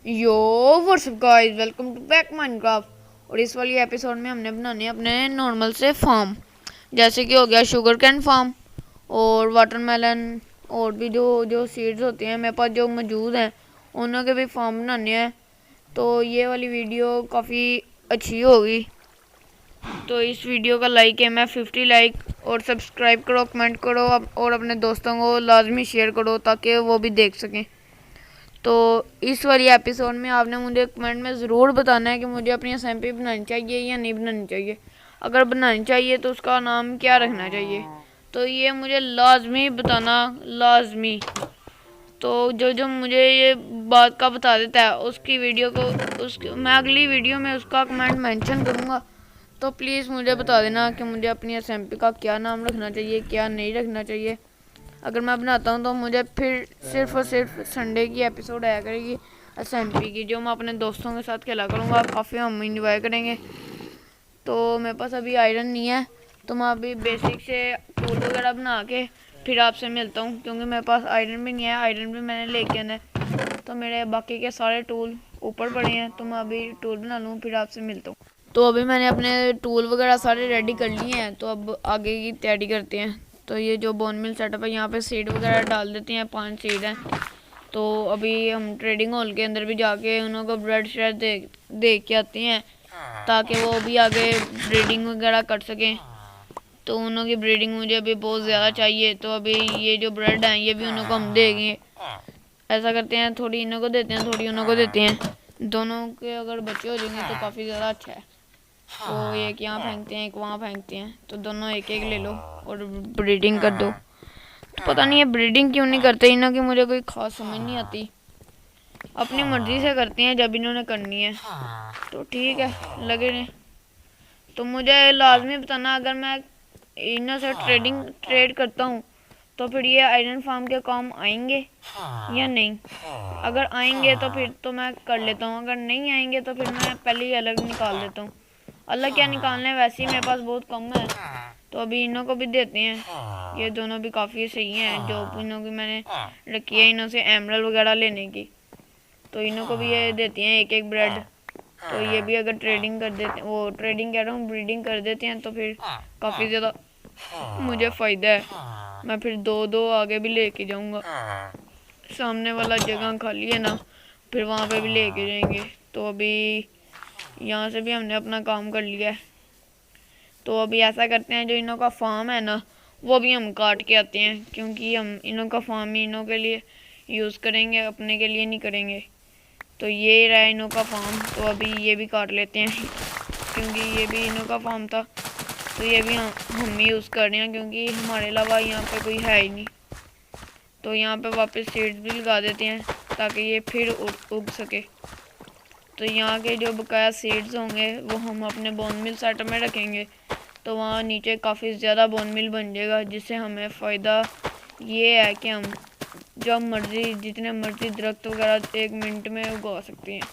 Yo what's up guys, welcome to back Minecraft. और इस वाली एपिसोड में हमने बनाने अपने नॉर्मल से फार्म, जैसे कि हो गया शुगर कैन फार्म और वाटरमेलन, और भी जो जो सीड्स होते हैं मेरे पास जो मौजूद हैं उनों के भी फार्म बनाने हैं। तो ये वाली वीडियो काफ़ी अच्छी होगी, तो इस वीडियो का लाइक है मैं 50 लाइक, और सब्सक्राइब करो, कमेंट करो और अपने दोस्तों को लाजमी शेयर करो ताकि वो भी देख सकें। तो इस वाली एपिसोड में आपने मुझे कमेंट में ज़रूर बताना है कि मुझे अपनी एसएमपी बनानी चाहिए या नहीं बनानी चाहिए। अगर बनानी चाहिए तो उसका नाम क्या रखना चाहिए, तो ये मुझे लाजमी बताना, लाजमी। तो जो जो मुझे ये बात का बता देता है उसकी वीडियो को मैं अगली वीडियो में उसका कमेंट मेंशन करूँगा। तो प्लीज़ मुझे बता देना कि मुझे अपनी एसएमपी का क्या नाम रखना चाहिए, क्या नहीं रखना चाहिए। अगर मैं बनाता हूँ तो मुझे फिर सिर्फ और सिर्फ संडे की एपिसोड आया करेगी एसएमपी की, जो मैं अपने दोस्तों के साथ खेला करूँगा। काफ़ी हम इंजॉय करेंगे। तो मेरे पास अभी आयरन नहीं है, तो मैं अभी बेसिक से टूल वगैरह बना के फिर आपसे मिलता हूँ, क्योंकि मेरे पास आयरन भी नहीं है। आयरन भी मैंने लेके आना है, तो मेरे बाकी के सारे टूल ऊपर पड़े हैं। तो मैं अभी टूल बना लूँ फिर आपसे मिलता हूँ। तो अभी मैंने अपने टूल वगैरह सारे रेडी कर लिए हैं, तो अब आगे की तैयारी करते हैं। तो ये जो बोन मिल सेटअप है, यहाँ पे सीड वगैरह डाल देते हैं, 5 सीड हैं। तो अभी हम ट्रेडिंग हॉल के अंदर भी जाके उन लोगों को ब्रेड श्रेड दे के आते हैं, ताकि वो भी आगे ब्रीडिंग वगैरह कर सकें। तो उन लोगों की ब्रीडिंग मुझे अभी बहुत ज़्यादा चाहिए, तो अभी ये जो ब्रेड हैं ये भी उन लोगों को हम देंगे। ऐसा करते हैं, थोड़ी इन लोगों को देते हैं, थोड़ी उन लोगों को देते हैं। दोनों के अगर बच्चे हो जाएंगे तो काफ़ी ज़्यादा अच्छा है। तो एक यहाँ फेंकते हैं, एक वहाँ फेंकते हैं, तो दोनों एक एक ले लो और ब्रीडिंग कर दो। तो पता नहीं है ब्रीडिंग क्यों नहीं करते इन्हों की, मुझे कोई खास समझ नहीं आती। अपनी मर्जी से करते हैं जब इन्होंने करनी है, तो ठीक है लगे रहे। तो मुझे लाजमी बताना, अगर मैं इन्हों से ट्रेड करता हूँ तो फिर ये आयरन फार्म के काम आएंगे या नहीं। अगर आएंगे तो फिर तो मैं कर लेता हूँ, अगर नहीं आएंगे तो फिर मैं पहले ही अलग निकाल देता हूँ। अलग क्या निकालना है, वैसे ही मेरे पास बहुत कम है। तो अभी इन्हों को भी देते हैं, ये दोनों भी काफ़ी सही हैं। जो इन्हों की मैंने रखी है इन्हों से एमरल वगैरह लेने की, तो इन्हों को भी ये देती हैं एक एक ब्रेड। तो ये भी अगर ट्रेडिंग कर देते, वो ट्रेडिंग कह रहा हूँ, ब्रीडिंग कर देते हैं तो फिर काफ़ी ज़्यादा मुझे फ़ायदा है। मैं फिर दो दो आगे भी लेके जाऊँगा। सामने वाला जगह खाली है ना, फिर वहाँ पे भी लेके जाएंगे। तो अभी यहाँ से भी हमने अपना काम कर लिया है। तो अभी ऐसा करते हैं, जो इनों का फार्म है ना वो भी हम काट के आते हैं, क्योंकि हम इनों का फार्म ही इनों के लिए यूज़ करेंगे, अपने के लिए नहीं करेंगे। तो ये रहा इनों का फार्म। तो अभी ये भी काट लेते हैं, क्योंकि ये भी इनों का फार्म था। तो ये भी हम ही यूज़ कर रहे हैं, क्योंकि हमारे अलावा यहाँ पे कोई है ही नहीं। तो यहाँ पे वापस सीड्स भी लगा देते हैं ताकि ये फिर उग सके। तो यहाँ के जो बकाया सीड्स होंगे वो हम अपने बोन मिल सेटअप में रखेंगे, तो वहाँ नीचे काफ़ी ज़्यादा बोन मिल बन जाएगा, जिससे हमें फ़ायदा ये है कि हम जब मर्ज़ी जितने मर्ज़ी दरख्त वगैरह 1 मिनट में उगा सकते हैं।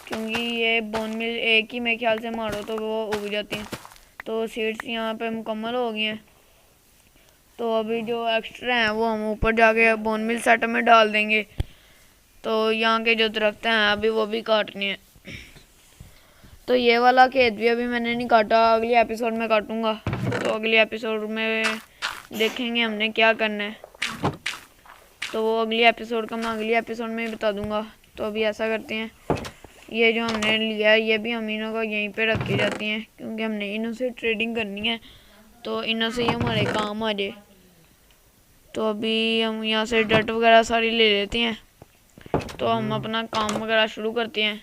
क्योंकि ये बोन मिल एक ही मेरे ख्याल से मारो तो वो उग जाती हैं। तो सीड्स यहाँ पे मुकम्मल हो गई हैं। तो अभी जो एक्स्ट्रा हैं वो हम ऊपर जाके बोन मिल सेटअप में डाल देंगे। तो यहाँ के जो दरख्त हैं अभी वो भी काटने हैं। तो ये वाला खेत भी अभी मैंने नहीं काटा, अगली एपिसोड में काटूंगा। तो अगली एपिसोड में देखेंगे हमने क्या करना है, तो वो अगली एपिसोड का मैं अगली एपिसोड में ही बता दूंगा। तो अभी ऐसा करते हैं, ये जो हमने लिया है ये भी हम इनों को यहीं पे रख के जाती हैं, क्योंकि हमने इनों से ट्रेडिंग करनी है, तो इनों से ही हमारे काम आ जाए। तो अभी हम यहाँ से डट वगैरह सारी ले लेते हैं, तो हम अपना काम वगैरह शुरू करते हैं,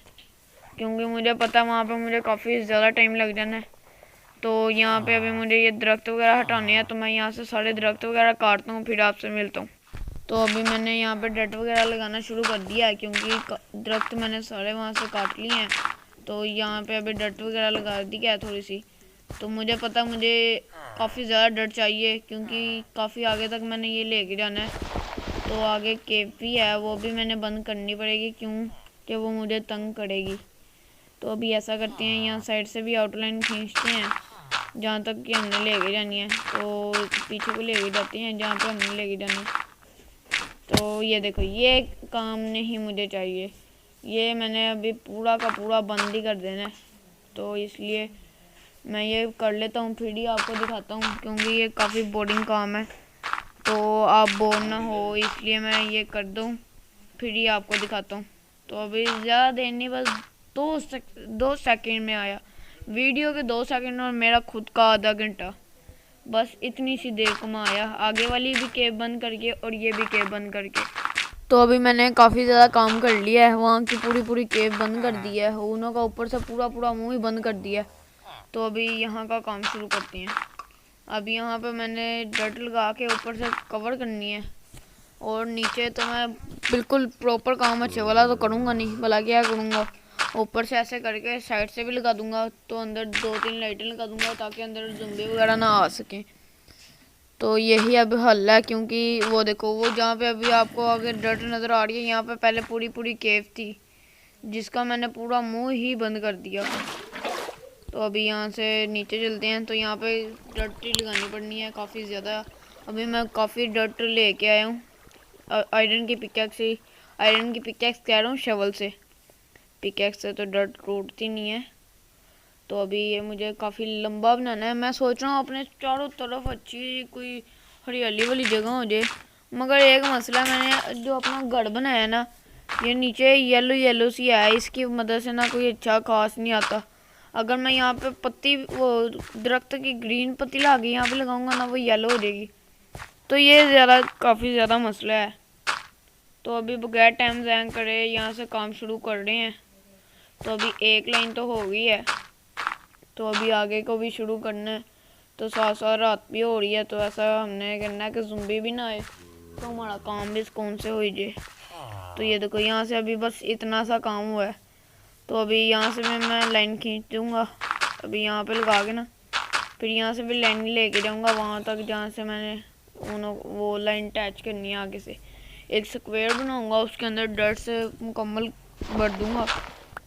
क्योंकि मुझे पता है वहाँ पे मुझे काफ़ी ज़्यादा टाइम लग जाना है। तो यहाँ पे अभी मुझे ये दरख्त वगैरह हटाने हैं, तो मैं यहाँ से सारे दरख्त वगैरह काटता हूँ, फिर आपसे मिलता हूँ। तो अभी मैंने यहाँ पे डट वगैरह लगाना शुरू कर दिया है, क्योंकि दरख्त मैंने सारे वहाँ से काट लिए हैं। तो यहाँ पे अभी डट वगैरह लगा दी है थोड़ी सी। तो मुझे पता मुझे काफ़ी ज़्यादा डट चाहिए, क्योंकि काफ़ी आगे तक मैंने ये लेके जाना है। तो आगे केव भी है, वो भी मैंने बंद करनी पड़ेगी, क्यों कि वो मुझे तंग करेगी। तो अभी ऐसा करते हैं, यहाँ साइड से भी आउटलाइन खींचते हैं जहाँ तक कि हमने लेके जानी है। तो पीछे को लेके जाते हैं जहाँ पे हमने लेके जानी है। तो ये देखो, ये काम नहीं मुझे चाहिए, ये मैंने अभी पूरा का पूरा बंद ही कर देना है, तो इसलिए मैं ये कर लेता हूँ, फिर ही आपको दिखाता हूँ, क्योंकि ये काफ़ी बोरिंग काम है, तो आप बोर ना हो इसलिए मैं ये कर दूँ, फिर ही आपको दिखाता हूँ। तो अभी ज़्यादा देर नहीं, बस 2 सेकंड में आया, वीडियो के 2 सेकंड और मेरा खुद का आधा घंटा, बस इतनी सी देर को मैं आया, आगे वाली भी केब बंद करके और ये भी केब बंद करके। तो अभी मैंने काफ़ी ज़्यादा काम कर लिया है, वहाँ की पूरी पूरी केब बंद कर दी है, उन्हों का ऊपर से पूरा पूरा मुँह ही बंद कर दिया है। तो अभी यहाँ का काम शुरू करते हैं। अभी यहाँ पे मैंने डर्ट लगा के ऊपर से कवर करनी है, और नीचे तो मैं बिल्कुल प्रॉपर काम अच्छे वाला तो करूँगा नहीं, भला क्या करूँगा, ऊपर से ऐसे करके साइड से भी लगा दूंगा, तो अंदर 2-3 लाइटें लगा दूंगा ताकि अंदर ज़ुम्बी वगैरह ना आ सकें। तो यही अब हल है, क्योंकि वो देखो, वो जहाँ पे अभी आपको आगे डर्ट नज़र आ रही है, यहाँ पे पहले पूरी पूरी केव थी जिसका मैंने पूरा मुंह ही बंद कर दिया। तो अभी यहाँ से नीचे चलते हैं, तो यहाँ पे डर्ट लगानी पड़नी है काफ़ी ज़्यादा। अभी मैं काफ़ी डर्ट लेके आया हूँ आयरन की पिकैक्स से, आयरन की पिकैक्स कह रहा हूँ, शवल से, पिकैक्स से तो डर्ट टूटती नहीं है। तो अभी ये मुझे काफ़ी लंबा बनाना है, मैं सोच रहा हूँ अपने चारों तरफ अच्छी कोई हरियाली वाली जगह हो जाए, मगर एक मसला, मैंने जो अपना घर बनाया है ना, ये नीचे येलो येलो सी है, इसकी मदद से ना कोई अच्छा खास नहीं आता। अगर मैं यहाँ पे पत्ती, वो दरख्त की ग्रीन पत्ती ला के यहाँ पे लगाऊंगा ना, वो येलो हो जाएगी, तो ये ज़्यादा काफ़ी ज़्यादा मसला है। तो अभी बगैर टाइम ज़ाया करे यहाँ से काम शुरू कर रहे हैं। तो अभी एक लाइन तो हो गई है, तो अभी आगे को भी शुरू करना है, तो साथ साथ रात भी हो रही है, तो ऐसा हमने करना है कि ज़ुम्बी भी ना आए, तो हमारा काम भी सुकून से हो जाए। तो ये देखो, यहाँ से अभी बस इतना सा काम हुआ है, तो अभी यहाँ से मैं लाइन खींच दूँगा, अभी यहाँ पे लगा के ना, फिर यहाँ से भी लाइन लेके जाऊँगा वहाँ तक जहाँ से मैंने वो लाइन अटैच करनी है। आगे से एक स्क्वायर बनाऊँगा, उसके अंदर डर्ट से मुकम्मल भर दूँगा,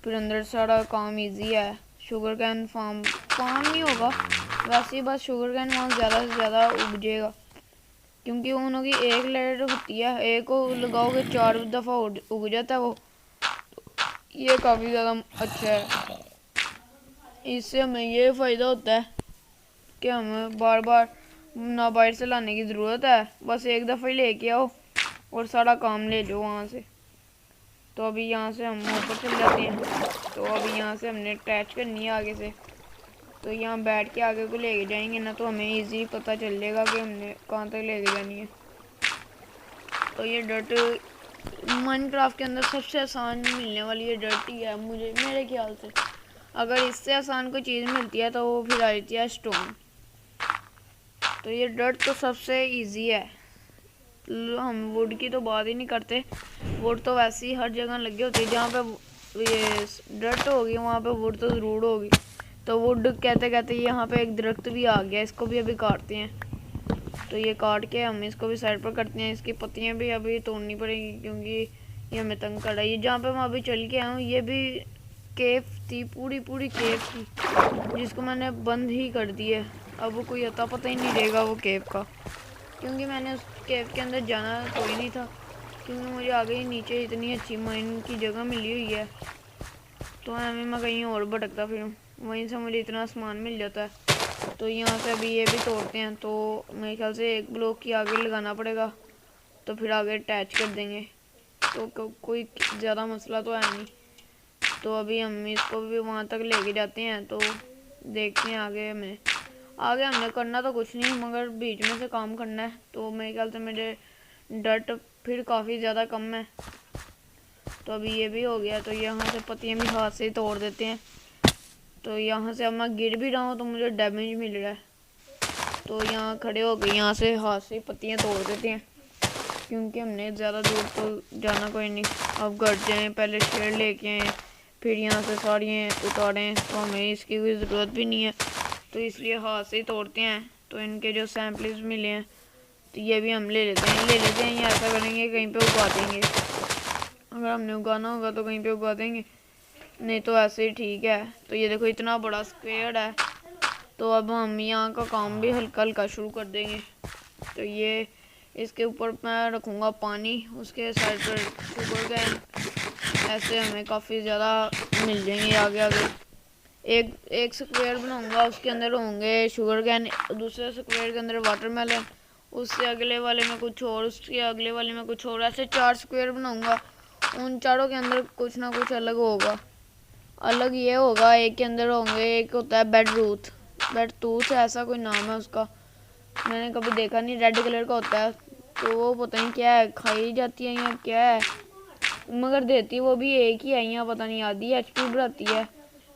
फिर अंदर सारा काम इजी है। शुगर कैन फार्म नहीं होगा वैसे ही, बस शुगर कैन वहाँ ज़्यादा से ज़्यादा उग जाएगा, क्योंकि उन्हों की एक लेयर होती है, एक को लगाओगे 4 दफ़ा उग जाता है वो, ये काफ़ी ज़्यादा अच्छा है। इससे हमें ये फ़ायदा होता है कि हमें बार बार ना बाहर से लाने की ज़रूरत है, बस एक दफ़ा ही लेके आओ और सारा काम ले लो वहाँ से। तो अभी यहाँ से हम ऊपर चल जाते हैं, तो अभी यहाँ से हमने अटैच करनी है आगे से, तो यहाँ बैठ के आगे को लेके जाएंगे ना, तो हमें इजी पता चल जाएगा कि हमने कहाँ तक लेके जानी है। तो ये डर्ट माइनक्राफ्ट के अंदर सबसे आसान मिलने वाली ये डर्ट ही है मुझे, मेरे ख्याल से। अगर इससे आसान कोई चीज़ मिलती है तो वो फिर आ जाती है स्टोन। तो ये डर्ट तो सबसे इजी है, हम वुड की तो बात ही नहीं करते, वुड तो वैसे ही हर जगह लगी होती है, जहाँ पे ये डर्ट होगी वहाँ पे वुड तो ज़रूर होगी। तो वुड कहते कहते यहाँ पे एक दरख्त भी आ गया, इसको भी अभी काटते हैं। तो ये काट के हम इसको भी साइड पर करते हैं, इसकी पत्तियाँ भी अभी तोड़नी पड़ेगी, क्योंकि ये हमें तंग कर रहा है। ये जहाँ पे मैं अभी चल के आया हूँ, ये भी केव थी, पूरी पूरी केव थी, जिसको मैंने बंद ही कर दिया। अब वो कोई अता पता ही नहीं रहेगा वो केव का, क्योंकि मैंने उस केव के अंदर जाना कोई नहीं था, क्योंकि मुझे आगे ही नीचे इतनी अच्छी माइन की जगह मिली हुई है, तो हमें मैं कहीं और भटकता फिरूँ, वहीं से मुझे इतना सामान मिल जाता है। तो यहाँ से अभी ये भी तोड़ते हैं, तो मेरे ख्याल से एक ब्लॉक की आगे लगाना पड़ेगा, तो फिर आगे अटैच कर देंगे, तो कोई ज़्यादा मसला तो है नहीं। तो अभी हम इसको भी वहाँ तक लेके जाते हैं, तो देखते हैं आगे हमने करना तो कुछ नहीं, मगर बीच में से काम करना है। तो मेरे ख्याल से मेरे डर्ट फिर काफ़ी ज़्यादा कम है। तो अभी ये भी हो गया, तो यहाँ से पत्तियाँ भी हाथ से ही तोड़ देते हैं। तो यहाँ से अब मैं गिर भी रहा हूँ तो मुझे डैमेज मिल रहा है, तो यहाँ खड़े हो गए, यहाँ से हाथ से पत्तियाँ तोड़ देते हैं, क्योंकि हमने ज़्यादा दूर तो जाना कोई नहीं। अब घर जाएँ, पहले शेर लेके आएँ, फिर यहाँ से सारी उतारें, तो हमें इसकी कोई ज़रूरत भी नहीं है, तो इसलिए हाथ से ही तोड़ते हैं। तो इनके जो सैम्पल्स मिले हैं, तो ये भी हम ले लेते हैं, या ऐसा करेंगे कहीं पे उगा देंगे, अगर हमने उगाना होगा तो कहीं पे उगा देंगे, नहीं तो ऐसे ही ठीक है। तो ये देखो इतना बड़ा स्क्वायर है, तो अब हम यहाँ का काम भी हल्का हल्का शुरू कर देंगे। तो ये इसके ऊपर मैं रखूँगा पानी, उसके साइड पर शुगर कैन, ऐसे हमें काफ़ी ज़्यादा मिल जाएंगे आगे आगे। एक स्क्वायर बनाऊंगा, उसके अंदर होंगे शुगर कैन, दूसरे स्क्वायर के अंदर वाटरमेलन, उससे अगले वाले में कुछ और, उसके अगले वाले में कुछ और, ऐसे 4 स्क्वायर बनाऊंगा। उन चारों के अंदर कुछ ना कुछ अलग होगा। अलग ये होगा, एक के अंदर होंगे, एक होता है बेड टूथ ऐसा कोई नाम है उसका, मैंने कभी देखा नहीं, रेड कलर का होता है। तो वो पता नहीं क्या है, खाई जाती है या क्या है, मगर देती वो भी एक ही है यहाँ, पता नहीं आधी HP बढ़ाती है।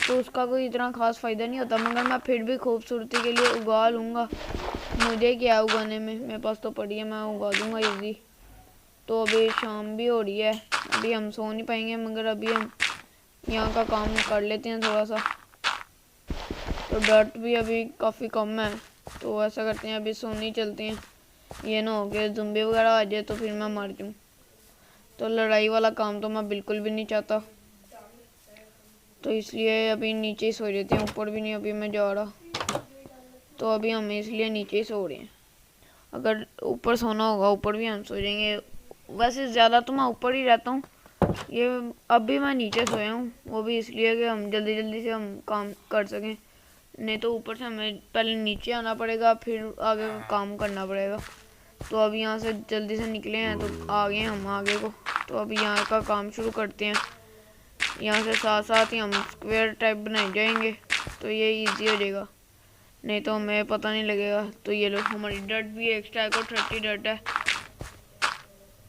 तो उसका कोई इतना खास फ़ायदा नहीं होता, मगर मैं फिर भी खूबसूरती के लिए उगा लूँगा। मुझे क्या उगाने में, मेरे पास तो पड़ी है, मैं उगा दूँगा ईजी। तो अभी शाम भी हो रही है, अभी हम सो नहीं पाएंगे, मगर अभी हम यहाँ का काम कर लेते हैं थोड़ा सा। तो डर्ट भी अभी काफ़ी कम है, तो ऐसा करते हैं अभी सोने चलते हैं, ये ना हो कि ज़ुम्बी वगैरह आ जाए तो फिर मैं मर जाऊँ। तो लड़ाई वाला काम तो मैं बिल्कुल भी नहीं चाहता, तो इसलिए अभी नीचे ही सो जाते हैं, ऊपर भी नहीं अभी मैं जा रहा। तो अभी हम इसलिए नीचे ही सो रहे हैं, अगर ऊपर सोना होगा ऊपर भी हम सो जाएंगे। वैसे ज़्यादा तो मैं ऊपर ही रहता हूँ, ये अभी मैं नीचे सोया हूँ, वो भी इसलिए कि हम जल्दी जल्दी से हम काम कर सकें, नहीं तो ऊपर से हमें पहले नीचे आना पड़ेगा, फिर आगे का काम करना पड़ेगा। तो अभी यहाँ से जल्दी से निकले हैं तो आ गए हम आगे को। तो अभी यहाँ का काम शुरू करते हैं, यहाँ से साथ साथ ही हम स्क्वायर टाइप बनाए जाएंगे, तो ये इजी हो जाएगा, नहीं तो हमें पता नहीं लगेगा। तो ये लो हमारी डट भी एक्स्ट्रा को 30 डट है।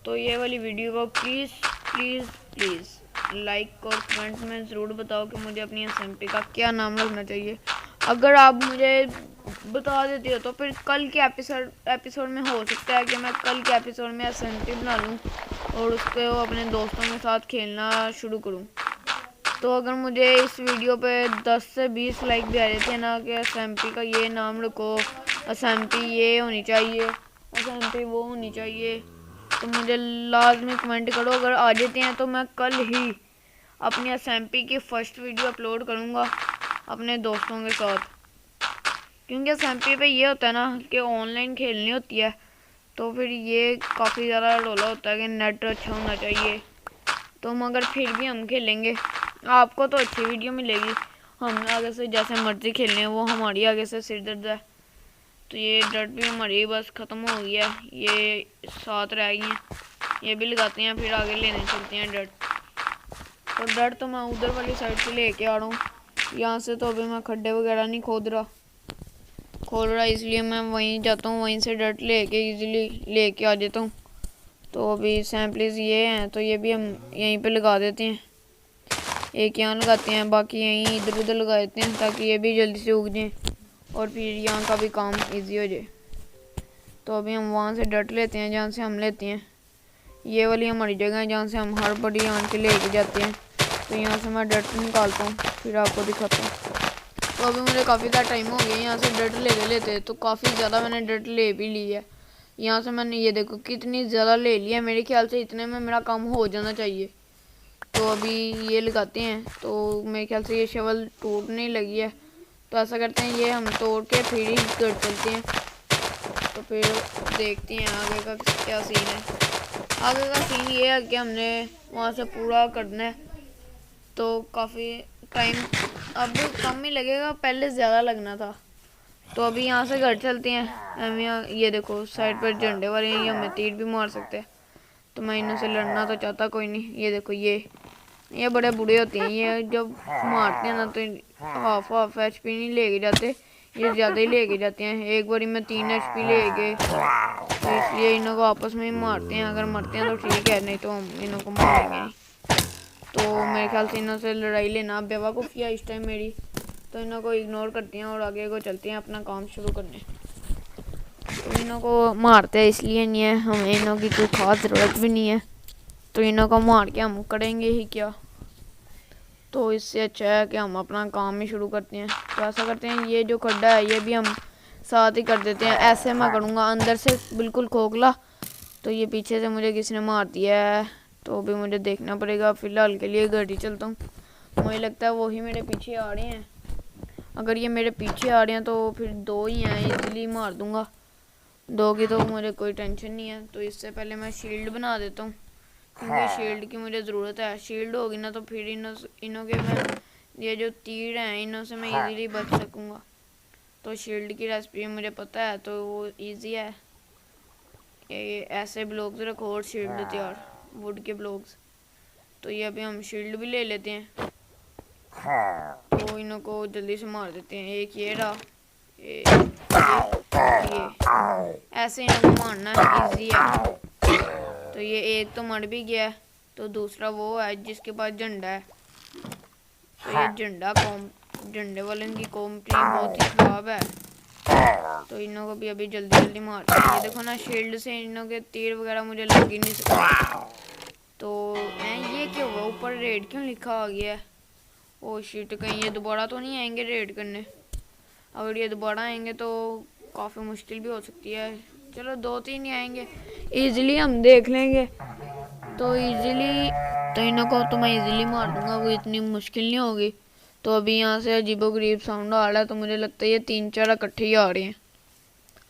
तो ये वाली वीडियो को प्लीज़ प्लीज़ प्लीज़ लाइक और कमेंट में ज़रूर बताओ कि मुझे अपनी SMP का क्या नाम रखना चाहिए। अगर आप मुझे बता देते हो तो फिर कल के एपिसोड में हो सकता है कि मैं कल के एपिसोड में SMP बना लूँ और उसको अपने दोस्तों के साथ खेलना शुरू करूँ। तो अगर मुझे इस वीडियो पे 10 से 20 लाइक भी आ जाते हैं ना कि SMP का ये नाम रखो, SMP ये होनी चाहिए, SMP वो होनी चाहिए, तो मुझे लाजमी कमेंट करो। अगर आ जाते हैं तो मैं कल ही अपनी SMP की फ़र्स्ट वीडियो अपलोड करूँगा अपने दोस्तों के साथ, क्योंकि SMP पे ये होता है ना कि ऑनलाइन खेलनी होती है, तो फिर ये काफ़ी ज़्यादा रोला होता है कि नेट अच्छा होना चाहिए। तो मगर फिर भी हम खेलेंगे, आपको तो अच्छी वीडियो मिलेगी, हम आगे से जैसे मर्जी खेलने हैं, वो हमारी आगे से सिर दर्द है। तो ये डट भी हमारी बस ख़त्म हो गया, ये 7 रह गई हैं, ये भी लगाते हैं, फिर आगे लेने चलते हैं डट। तो डट तो मैं उधर वाली साइड से लेके आ रहा हूँ, यहाँ से तो अभी मैं खड्डे वगैरह नहीं खोल रहा, इसलिए मैं वहीं जाता हूँ, वहीं से डट लेके इजीली लेके आ जाता हूँ। तो अभी सैम्पल्स ये हैं, तो ये भी हम यहीं पे लगा देते हैं, एक यहाँ लगाते हैं, बाकी यहीं इधर उधर लगा देते हैं, ताकि ये भी जल्दी से उग जाएँ और फिर यहाँ का भी काम इजी हो जाए। तो अभी हम वहाँ से डट लेते हैं जहाँ से हम लेते हैं, ये वाली हमारी जगह है जहाँ से हम हर बड़ी आन के लेके जाते हैं। तो यहाँ से मैं डट निकालता हूँ, फिर आपको दिखाता हूँ। तो अभी मुझे काफ़ी ज़्यादा टाइम हो गया यहाँ से डट लेते तो काफ़ी ज़्यादा मैंने डट ले भी ली है। यहाँ से मैंने ये देखो कितनी ज़्यादा ले लिया है, मेरे ख्याल से इतने में मेरा काम हो जाना चाहिए। तो अभी ये लगाते हैं, तो मेरे ख्याल से ये शवल टूटने लगी है, तो ऐसा करते हैं ये हम तोड़ के फिर ही कर चलते हैं। तो फिर देखते हैं आगे का क्या सीन है। आगे का सीन ये है कि हमने वहाँ से पूरा करना है, तो काफ़ी टाइम अब कम ही लगेगा, पहले ज़्यादा लगना था। तो अभी यहाँ से घर चलते हैं। हम यहाँ ये देखो साइड पर झंडे वाले हैं, ये हमें तीर भी मार सकते हैं, तो मैं इन्हों से लड़ना तो चाहता कोई नहीं। ये देखो ये बड़े बुरे होते हैं, ये जब मारते हैं ना तो हाफ HP नहीं लेके जाते, ये ज़्यादा ही लेके जाते हैं। एक बारी में 3 HP ले गए, तो इसलिए इन्हों को आपस में ही मारते हैं। अगर मरते हैं तो ठीक है, नहीं तो हम इन्हों को मारेंगे नहीं। तो मेरे ख्याल से इन्हों से लड़ाई लेना बेवकूफ़ी है इस टाइम मेरी, तो इन्हों को इग्नोर करते हैं और आगे को चलते हैं अपना काम शुरू करने। तो इन्हों को मारते हैं इसलिए नहीं है, हमें इन्हों की कोई ख़ास ज़रूरत भी नहीं है, तो इन्हों को मार के हम करेंगे ही क्या। तो इससे अच्छा है कि हम अपना काम ही शुरू करते हैं। तो ऐसा करते हैं, ये जो खड्डा है ये भी हम साथ ही कर देते हैं। ऐसे मैं करूँगा अंदर से बिल्कुल खोखला, तो ये पीछे से मुझे किसी ने मार दिया है, तो भी मुझे देखना पड़ेगा। फ़िलहाल के लिए घर ही चलता हूँ, मुझे लगता है वही मेरे पीछे आ रहे हैं। अगर ये मेरे पीछे आ रहे हैं तो फिर 2 ही हैं, इजीली मार दूँगा, 2 की तो मुझे कोई टेंशन नहीं है। तो इससे पहले मैं शील्ड बना देता हूँ, क्योंकि शील्ड की मुझे ज़रूरत है। शील्ड होगी ना तो फिर इनों के मैं ये जो तीर हैं इनों से मैं इजीली बच सकूँगा। तो शील्ड की रेसिपी मुझे पता है, तो वो इजी है। ये ऐसे ब्लॉक्स रखो और शील्ड तैयार, वुड के ब्लॉक्स। तो ये अभी हम शील्ड भी ले लेते हैं। तो इन्हों को जल्दी से मार देते हैं। एक ये रहा, ये ऐसे इन्हों को मारना इजी है। तो ये एक तो मर भी गया, तो दूसरा वो है जिसके पास झंडा है। तो ये झंडे वाले की कॉम्प्री बहुत ही खराब है। तो इन्हों को भी अभी जल्दी जल्दी मारते हैं। ये देखो ना, शील्ड से इन्हों के तीर वगैरह मुझे लग ही नहीं सकते। तो ये क्या हुआ, ऊपर रेड क्यों लिखा आ गया है? ओ शिट, कहीं ये दोबारा तो नहीं आएंगे रेड करने? अगर ये दोबारा आएंगे तो काफ़ी मुश्किल भी हो सकती है। चलो 2-3 ही आएंगे, इजीली हम देख लेंगे। तो इजीली तो इन्हों को तो मैं इजीली मार दूंगा, वो इतनी मुश्किल नहीं होगी। तो अभी यहाँ से अजीबोगरीब साउंड आ रहा है, तो मुझे लगता है ये 3-4 इकट्ठे ही आ रहे हैं।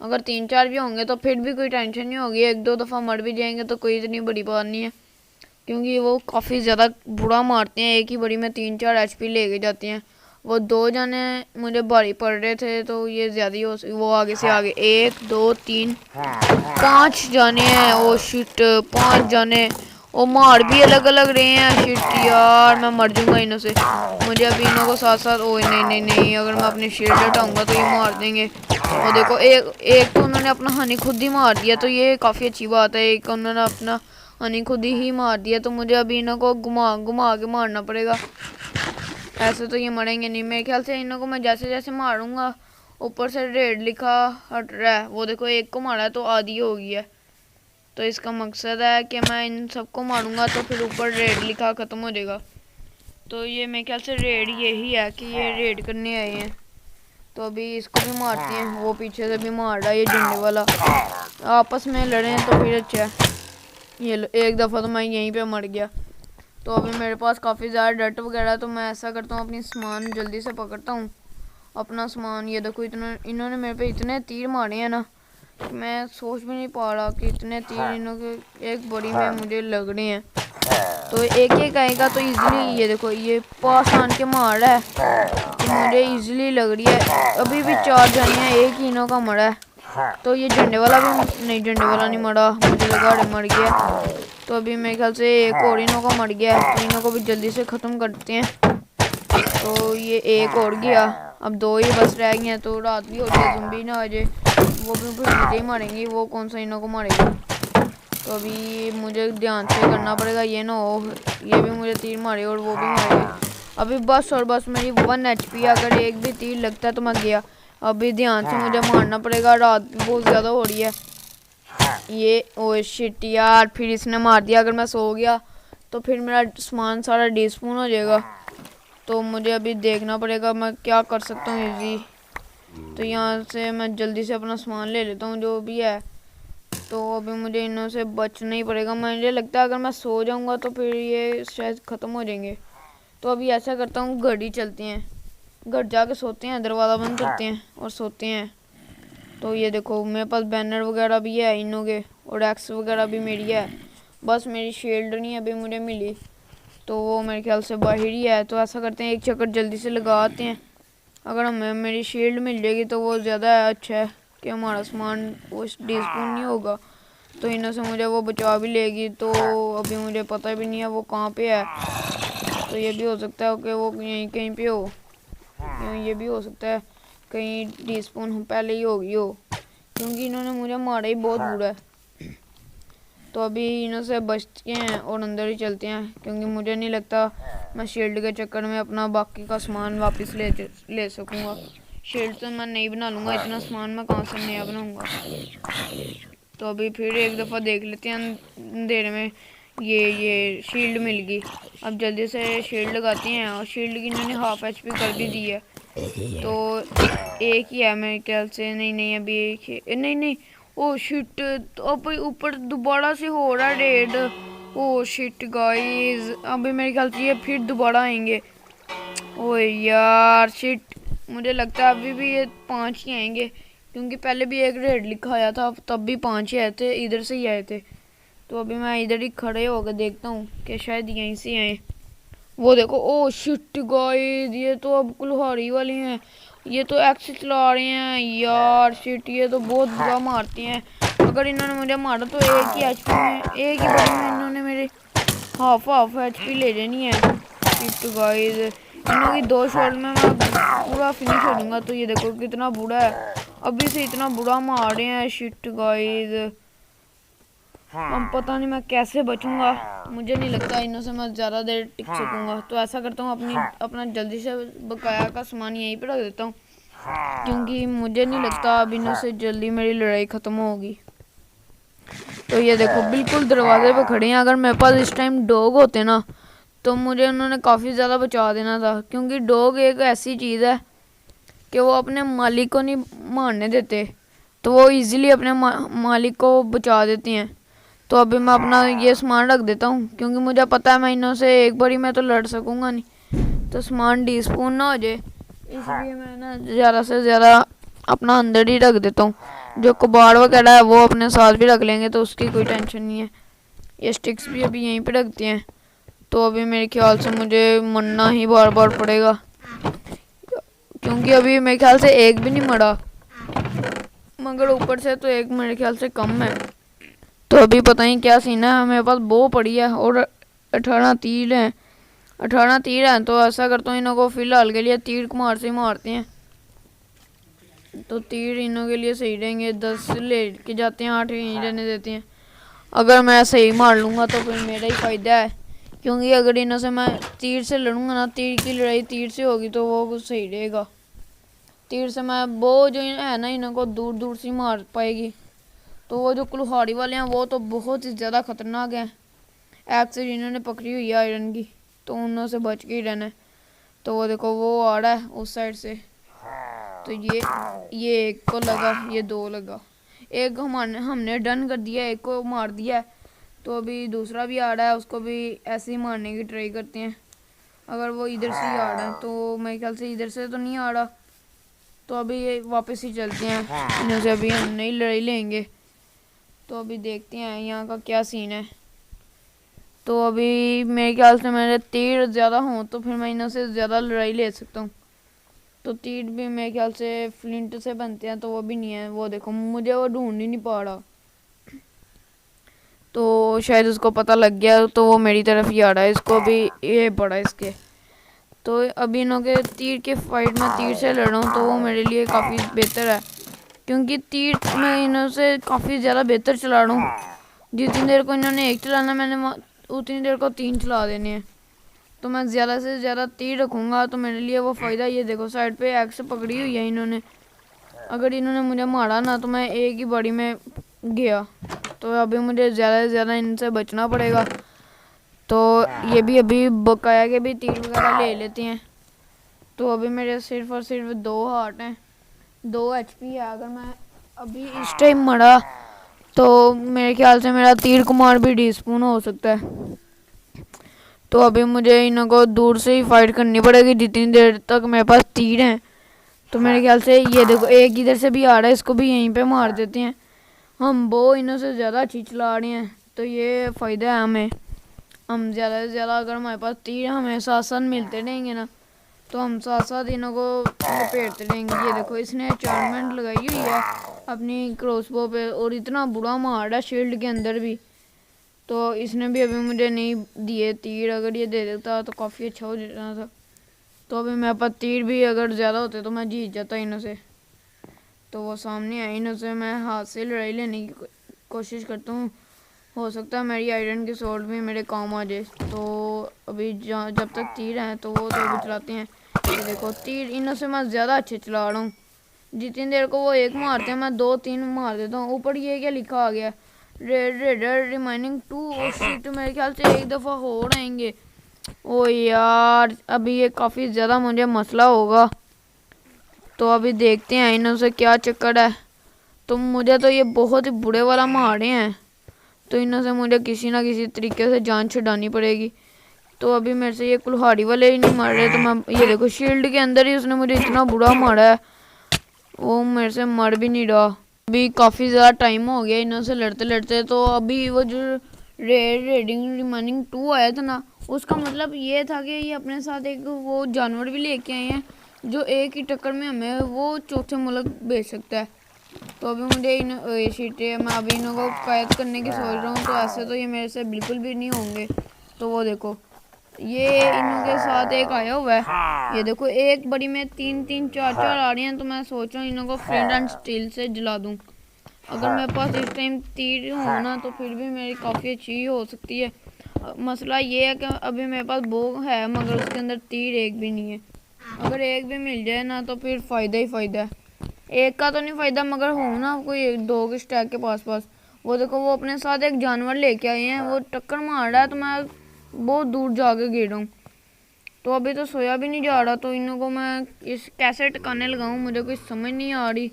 अगर 3-4 भी होंगे तो फिर भी कोई टेंशन नहीं होगी, 1-2 दफ़ा मर भी जाएंगे तो कोई इतनी बड़ी बात नहीं है, क्योंकि वो काफ़ी ज़्यादा बुरा मारते हैं। एक ही बड़ी में 3-4 HP लेके जाते हैं। वो 2 जाने मुझे भारी पड़ रहे थे, तो ये ज़्यादा ही वो आगे से आगे 1 2 3 5 जाने हैं। ओ शिट, 5 जाने, वो मार भी अलग अलग रहे हैं। शिट यार, मैं मर जाऊंगा इनों से। मुझे अभी इनों को साथ साथ, ओ नहीं नहीं नहीं, अगर मैं अपनी शील्ड हटाऊंगा तो ये मार देंगे। और देखो, एक तो उन्होंने अपना हनी खुद ही मार दिया, तो ये काफ़ी अच्छी बात है। एक उन्होंने अपना हनी खुद ही मार दिया, तो मुझे अभी इन्हों को घुमा घुमा के मारना पड़ेगा। ऐसे तो ये मरेंगे नहीं मेरे ख्याल से। इन्हों को मैं जैसे जैसे मारूंगा, ऊपर से रेड लिखा हट रहा है। वो देखो, एक को मारा है तो आधी हो गई है। तो इसका मकसद है कि मैं इन सबको मारूंगा तो फिर ऊपर रेड लिखा ख़त्म हो जाएगा। तो ये मेरे ख्याल से रेड यही है कि ये रेड करने आए हैं। तो अभी इसको भी मारते हैं। वो पीछे से भी मार रहा है, ये झंडे वाला। आपस में लड़े तो फिर अच्छा है। ये एक दफ़ा तो मैं यहीं पे मर गया। तो अभी मेरे पास काफ़ी ज़्यादा डट वगैरह, तो मैं ऐसा करता हूँ, अपनी सामान जल्दी से पकड़ता हूँ, अपना सामान। ये देखो, इन्होंने मेरे पे इतने तीर मारे हैं ना, मैं सोच भी नहीं पा रहा कि इतने तीर इन्हों के एक बड़ी में मुझे लग रहे हैं। तो एक एक आएगा तो इजीली, ये देखो ये पास आन के मार रहा है, तो मुझे इजीली लग रही है। अभी भी 4 जाने हैं, एक ही इन्हों का मरा है। तो ये झंडे वाला भी नहीं, झंडे वाला नहीं मरा, मुझे लगा अरे मर गया। तो अभी मेरे ख्याल से एक और इन्हों का मर गया है, तो इन्हों को भी जल्दी से ख़त्म करते हैं। तो ये एक और गया, अब 2 ही बस रह गए हैं। तो रात भी हो जाए, ज़म्बी ना आ जाए, वो भी फिर मुझे ही मारेंगी। वो कौन सा इन्हों को मारेगा? तो अभी मुझे ध्यान से करना पड़ेगा, ये ना हो ये भी मुझे तीर मारे और वो भी मारे। अभी बस और बस मेरी 1 HP, अगर एक भी तीर लगता है तो मैं गया। अभी ध्यान से मुझे मारना पड़ेगा, रात भी बहुत ज़्यादा हो रही है। ये ओ शिट यार, फिर इसने मार दिया। अगर मैं सो गया तो फिर मेरा सामान सारा डिस्पोन हो जाएगा। तो मुझे अभी देखना पड़ेगा मैं क्या कर सकता हूँ इजी। तो यहाँ से मैं जल्दी से अपना सामान ले लेता हूँ जो भी है। तो अभी मुझे इनों से बचना ही पड़ेगा। मुझे लगता है अगर मैं सो जाऊँगा तो फिर ये शायद ख़त्म हो जाएंगे। तो अभी ऐसा करता हूँ, घर ही चलते हैं, घर जाके सोते हैं, दरवाज़ा बंद करते हैं और सोते हैं। तो ये देखो, मेरे पास बैनर वगैरह भी है इनों के, और एक्स वगैरह भी मेरी है। बस मेरी शील्ड नहीं अभी मुझे मिली, तो वो मेरे ख्याल से बाहर ही है। तो ऐसा करते हैं, एक चक्कर जल्दी से लगा आते हैं। अगर हमें मेरी शील्ड मिल जाएगी तो वो ज़्यादा अच्छा है कि हमारा सामान वो डिस्पोन नहीं होगा। तो इन्हों से मुझे वो बचा भी लेगी। तो अभी मुझे पता भी नहीं है वो कहाँ पे है। तो ये भी हो सकता है कि वो यहीं कहीं पे हो, ये भी हो सकता है कहीं डिस्पोन पहले ही होगी हो, क्योंकि इन्होंने मुझे मारा ही बहुत बुरा है। तो अभी इन्हों से बचते हैं और अंदर ही चलते हैं, क्योंकि मुझे नहीं लगता मैं शील्ड के चक्कर में अपना बाकी का सामान वापस ले सकूँगा। शील्ड तो मैं नहीं बना लूँगा, इतना सामान मैं कहाँ से नया बनाऊँगा। तो अभी फिर एक दफ़ा देख लेते हैं अंधेरे में। ये शील्ड मिल गई। अब जल्दी से शील्ड लगाते हैं, और शील्ड की इन्होंने हाफ HP कर भी दी है। तो एक ही है मेरे ख्याल से, नहीं अभी एक ही, नहीं ओ शिट, तो अब ऊपर दोबारा से हो रहा है रेड। ओ शिट गाइस, अभी मेरे ख्याल से ये फिर दोबारा आएंगे। ओ यार शिट, मुझे लगता है अभी भी ये 5 ही आएंगे, क्योंकि पहले भी एक रेड लिखा आया था, तब भी 5 ही आए थे, इधर से ही आए थे। तो अभी मैं इधर ही खड़े होकर देखता हूँ कि शायद यहीं से आए। वो देखो, ओ शिट गाइस, ये तो अब कुल्हाड़ी वाली हैं। ये तो एक्स चला रहे हैं यार। शिट, ये तो बहुत बुरा मारती हैं। अगर इन्होंने मुझे मारा तो एक ही एचपी में, एक ही बड़ी में इन्होंने मेरे हाफ एचपी ले लेनी है। शिट गाइस, इन्हों की 2 शॉट में मैं पूरा फिनिश हो दूंगा। तो ये देखो कितना बुरा है, अभी से इतना बुरा मार रहे हैं। शिट गाइस, अब पता नहीं मैं कैसे बचूंगा। मुझे नहीं लगता इनों से मैं ज़्यादा देर टिक सकूंगा। तो ऐसा करता हूँ, अपना जल्दी से बकाया का सामान यहीं पे रख देता हूँ, क्योंकि मुझे नहीं लगता अब इनों से जल्दी मेरी लड़ाई ख़त्म होगी। तो ये देखो बिल्कुल दरवाजे पे खड़े हैं। अगर मेरे पास इस टाइम डॉग होते ना तो मुझे उन्होंने काफ़ी ज़्यादा बचा देना था, क्योंकि डॉग एक ऐसी चीज़ है कि वो अपने मालिक को नहीं मारने देते, तो वो इजीली अपने मालिक को बचा देते हैं। तो अभी मैं अपना ये सामान रख देता हूँ, क्योंकि मुझे पता है मैं इनों से एक बारी में तो लड़ सकूँगा नहीं, तो सामान डिस्पून ना हो जाए, इसलिए मैं ना ज़्यादा से ज़्यादा अपना अंदर ही रख देता हूँ। जो कबाड़ वगैरह है वो अपने साथ भी रख लेंगे, तो उसकी कोई टेंशन नहीं है। ये स्टिक्स भी अभी यहीं पे रखते हैं। तो अभी मेरे ख्याल से मुझे मरना ही बार बार पड़ेगा, क्योंकि अभी मेरे ख्याल से एक भी नहीं मरा, मगर ऊपर से तो एक मेरे ख्याल से कम है। तो अभी पता नहीं क्या सीन है। मेरे पास बो पड़ी है और 18 तीर हैं, 18 तीर हैं। तो ऐसा करता हूँ, इन्हों को फिलहाल के लिए तीर कुमार से मारते हैं, तो तीर इन्हों के लिए सही रहेंगे। 10 ले के जाते हैं, 8 यहीं रहने देते हैं। अगर मैं सही मार लूँगा तो फिर मेरा ही फ़ायदा है, क्योंकि अगर इन्हों से मैं तीर से लड़ूंगा ना, तीर की लड़ाई तीर से होगी तो वो कुछ सही रहेगा। तीर से मैं बो जो है ना, इन्हों को दूर दूर से मार पाएगी। तो वो जो कुल्हाड़ी वाले हैं वो तो बहुत ही ज़्यादा ख़तरनाक हैं। एक्स इन्होंने पकड़ी हुई है आयरन की, तो उन्हों से बच के ही रहना है। तो वो देखो वो आ रहा है उस साइड से, तो ये एक को लगा, ये 2 लगा, एक हमने डन कर दिया, एक को मार दिया है। तो अभी दूसरा भी आ रहा है, उसको भी ऐसे ही मारने की ट्राई करते हैं। अगर वो इधर से ही आ रहा है तो मेरे ख्याल से इधर से तो नहीं आ रहा, तो अभी ये वापस ही चलते हैं। इन्हों से अभी हम नई लड़ाई लेंगे। तो अभी देखते हैं यहाँ का क्या सीन है। तो अभी मेरे ख्याल से मेरे तीर ज़्यादा हों तो फिर मैं इन्हों से ज़्यादा लड़ाई ले सकता हूँ। तो तीर भी मेरे ख्याल से फ्लिंट से बनते हैं, तो वो भी नहीं है। वो देखो मुझे वो ढूंढ ही नहीं पा रहा, तो शायद उसको पता लग गया, तो वो मेरी तरफ ही आ रहा है। इसको भी ये पड़ा इसके। तो अभी इन्हों के तीर के फाइट में तीर से लड़ रहा हूँ, तो वो मेरे लिए काफ़ी बेहतर है, क्योंकि तीर मैं इन्हों से काफ़ी ज़्यादा बेहतर चला रहा हूँ। जितनी देर को इन्होंने 1 चलाना, मैंने उतनी देर को 3 चला देने हैं। तो मैं ज़्यादा से ज़्यादा तीर रखूँगा, तो मेरे लिए वो फ़ायदा। ये देखो साइड पे एक्स पकड़ी हुई है इन्होंने। अगर इन्होंने मुझे मारा ना तो मैं एक ही बारी में गया। तो अभी मुझे ज़्यादा से ज़्यादा इनसे बचना पड़ेगा। तो ये भी अभी बकाया के भी तीर वगैरह ले लेते हैं। तो अभी मेरे सिर्फ और सिर्फ 2 हार्ट हैं, 2 एचपी है। अगर मैं अभी इस टाइम मरा तो मेरे ख्याल से मेरा तीर कुमार भी डिस्पून हो सकता है। तो अभी मुझे इन्हों को दूर से ही फाइट करनी पड़ेगी जितनी देर तक मेरे पास तीर हैं। तो मेरे ख्याल से ये देखो एक इधर से भी आ रहा है, इसको भी यहीं पे मार देते हैं। हम वो इन्हों से ज़्यादा अच्छी चला रहे हैं, तो ये फ़ायदा है हमें। हम ज़्यादा से ज़्यादा अगर हमारे पास तीर हमें साथ साथ मिलते रहेंगे ना, तो हम साथ साथ इन्हों को लपेटते रहेंगे। ये देखो इसने अचीवमेंट लगाई हुई है अपनी क्रॉसबो पे, और इतना बुरा मार रहा है शील्ड के अंदर भी। तो इसने भी अभी मुझे नहीं दिए तीर, अगर ये दे देता तो काफ़ी अच्छा हो जाना था। तो अभी मेरे पास तीर भी अगर ज़्यादा होते तो मैं जीत जाता इन्हों से। तो वो सामने आए, इन्हों से मैं हाथ से लड़ाई लेने की कोशिश करता हूँ। हो सकता है मेरी आयरन की स्वॉर्ड भी मेरे काम आ जाए। तो अभी जब तक तीर हैं तो वो तो भी चलाते हैं। ये देखो तीर इन्हों से मैं ज़्यादा अच्छे चला रहा हूँ। जितनी देर को वो एक मारते हैं मैं 2-3 मार देता हूँ। ऊपर ये क्या लिखा आ गया, रेड रेडर रिमाइनिंग 2 शीट। मेरे ख्याल से एक दफ़ा हो रहेंगे। ओ यार अभी ये काफ़ी ज़्यादा मुझे मसला होगा। तो अभी देखते हैं इन्हों से क्या चक्कर है। तो मुझे तो ये बहुत ही बुरे वाला मारे हैं, तो इन्हों से मुझे किसी ना किसी तरीके से जान छुड़ानी पड़ेगी। तो अभी मेरे से ये कुल्हाड़ी वाले ही नहीं मार रहे, तो मैं ये देखो शील्ड के अंदर ही उसने मुझे इतना बुरा मारा है, वो मेरे से मर भी नहीं रहा। अभी काफ़ी ज़्यादा टाइम हो गया इन्हों से लड़ते लड़ते। तो अभी वो जो रेडिंग रिमाइनिंग 2 आया था ना, उसका मतलब ये था कि ये अपने साथ एक वो जानवर भी लेके आए हैं जो एक ही टक्कर में हमें वो चौथे मुल्क भेज सकता है। तो अभी मुझे ये शीटे मैं अभी इन्हों को कैद करने की सोच रहा हूँ। तो ऐसे तो ये मेरे से बिल्कुल भी नहीं होंगे। तो वो देखो ये इन्हों के साथ एक आया हुआ है, ये देखो एक बड़ी में 3-3 4-4 आ रही हैं। तो मैं सोच रहा हूँ इन्हों को फ्लिंट एंड स्टील से जला दूँ। अगर मेरे पास इस टाइम तीर हो ना तो फिर भी मेरी काफ़ी अच्छी हो सकती है। मसला ये है कि अभी मेरे पास बो है मगर उसके अंदर तीर एक भी नहीं है। अगर एक भी मिल जाए ना तो फिर फ़ायदा ही फ़ायदा है। एक का तो नहीं फ़ायदा मगर हो ना कोई 2 के स्टैक के पास। वो देखो वो अपने साथ एक जानवर लेके आए हैं, वो टक्कर मार रहा है तो मैं बहुत दूर जाके गिर रहा हूँ। तो अभी तो सोया भी नहीं जा रहा। तो इन को मैं इस कैसे टिकाने लगाऊँ मुझे कुछ समझ नहीं आ रही,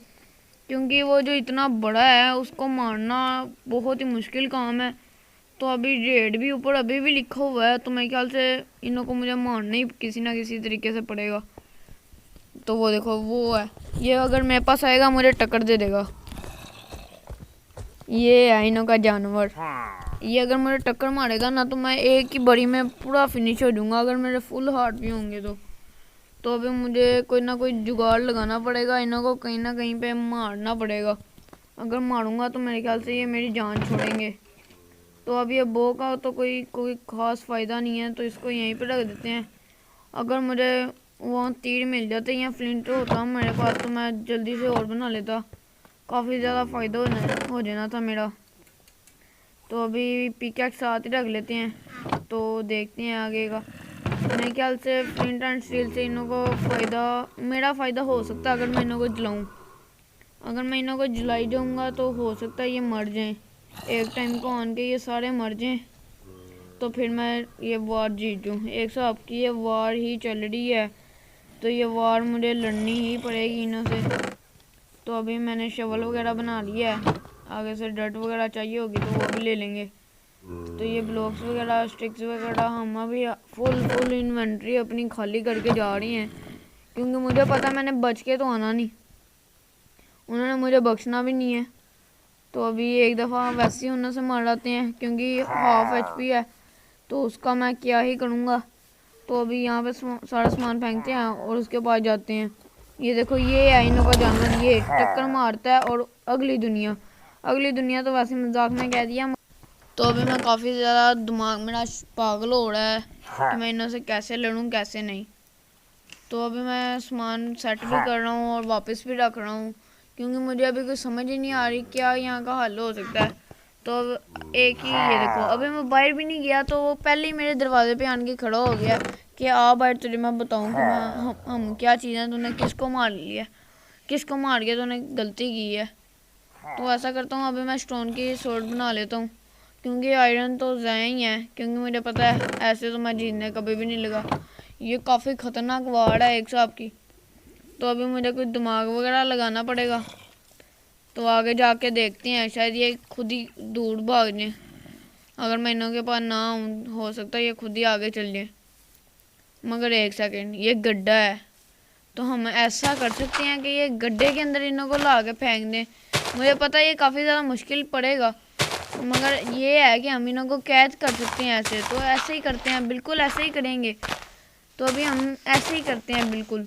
क्योंकि वो जो इतना बड़ा है उसको मारना बहुत ही मुश्किल काम है। तो अभी रेड भी ऊपर अभी भी लिखा हुआ है, तो मेरे ख्याल से इनों को मुझे मारना ही किसी ना किसी तरीके से पड़ेगा। तो वो देखो वो है, ये अगर मेरे पास आएगा मुझे टक्कर दे देगा। ये है इनों का जानवर, ये अगर मुझे टक्कर मारेगा ना तो मैं एक ही बड़ी में पूरा फिनिश हो जाऊंगा अगर मेरे फुल हार्ट भी होंगे तो अभी मुझे कोई ना कोई जुगाड़ लगाना पड़ेगा, इन्हों को कहीं ना कहीं पे मारना पड़ेगा। अगर मारूंगा तो मेरे ख्याल से ये मेरी जान छोड़ेंगे। तो अब ये बो का तो कोई ख़ास फ़ायदा नहीं है, तो इसको यहीं पे रख देते हैं। अगर मुझे वो तीर मिल जाते या फ्लिंट होता मेरे पास तो मैं जल्दी से और बना लेता, काफ़ी ज़्यादा फ़ायदा हो जाना था मेरा। तो अभी पिकैक्स साथ ही रख लेते हैं, तो देखते हैं आगे का। मेरे ख्याल से फ्लिंट एंड स्टील से इनों को मेरा फ़ायदा हो सकता है अगर मैं इनों को जलाऊँ। अगर मैं इनों को जलाई जाऊँगा तो हो सकता है ये मर जाएं, एक टाइम को आन के ये सारे मर जाएं, तो फिर मैं ये वार जीत दूँ। एक सौ आपकी ये वार ही चल रही है, तो ये वार मुझे लड़नी ही पड़ेगी इनों से। तो अभी मैंने शवल वगैरह बना लिया है, आगे से डर्ट वगैरह चाहिए होगी तो वो भी ले लेंगे। तो ये ब्लॉक्स वगैरह स्टिक्स वगैरह हम अभी फुल इन्वेंट्री अपनी खाली करके जा रही हैं, क्योंकि मुझे पता मैंने बच के तो आना नहीं, उन्होंने मुझे बख्शना भी नहीं है। तो अभी एक दफ़ा वैसे ही उन्होंने से मार लाते हैं, क्योंकि हाफ HP है तो उसका मैं क्या ही करूँगा। तो अभी यहाँ पे सारा सामान फेंकते हैं और उसके पास जाते हैं। ये देखो ये है इनों का जानवर, ये टक्कर मारता है। और अगली दुनिया तो वैसे मजाक में कह दिया। तो अभी मैं काफ़ी ज़्यादा दिमाग मेरा पागल हो रहा है कि मैं इनों से कैसे लड़ूँ कैसे नहीं। तो अभी मैं सामान सेट भी कर रहा हूँ और वापस भी रख रहा हूँ, क्योंकि मुझे अभी कुछ समझ ही नहीं आ रही क्या यहाँ का हल हो सकता है। तो अब एक ही ये देखो अभी मैं बाहर भी नहीं गया तो वो पहले ही मेरे दरवाजे पे आन के खड़ा हो गया कि आ बाहर तुझे मैं बताऊँ कि हम क्या चीज़ें तूने किसको मार लिया, किसको मार के तूने गलती की है। तो ऐसा करता हूँ अभी मैं स्टोन की स्वॉर्ड बना लेता हूँ, क्योंकि आयरन तो ज़ाया ही है, क्योंकि मुझे पता है ऐसे तो मैं जीतने कभी भी नहीं लगा। ये काफ़ी ख़तरनाक वार्ड है एक साहब की, तो अभी मुझे कुछ दिमाग वगैरह लगाना पड़ेगा। तो आगे जाके देखते हैं, शायद ये खुद ही दूर भाग जाए। अगर मैं इनों के पास ना हूँ हो सकता है ये खुद ही आगे चल जाए। मगर एक सेकंड, ये गड्ढा है तो हम ऐसा कर सकते हैं कि ये गड्ढे के अंदर इनों को ला के फेंक दें। मुझे पता है ये काफ़ी ज़्यादा मुश्किल पड़ेगा, मगर ये है कि हम इनों को कैद कर सकते हैं ऐसे। तो ऐसे ही करते हैं, बिल्कुल ऐसे ही करेंगे। तो अभी हम ऐसे ही करते हैं बिल्कुल।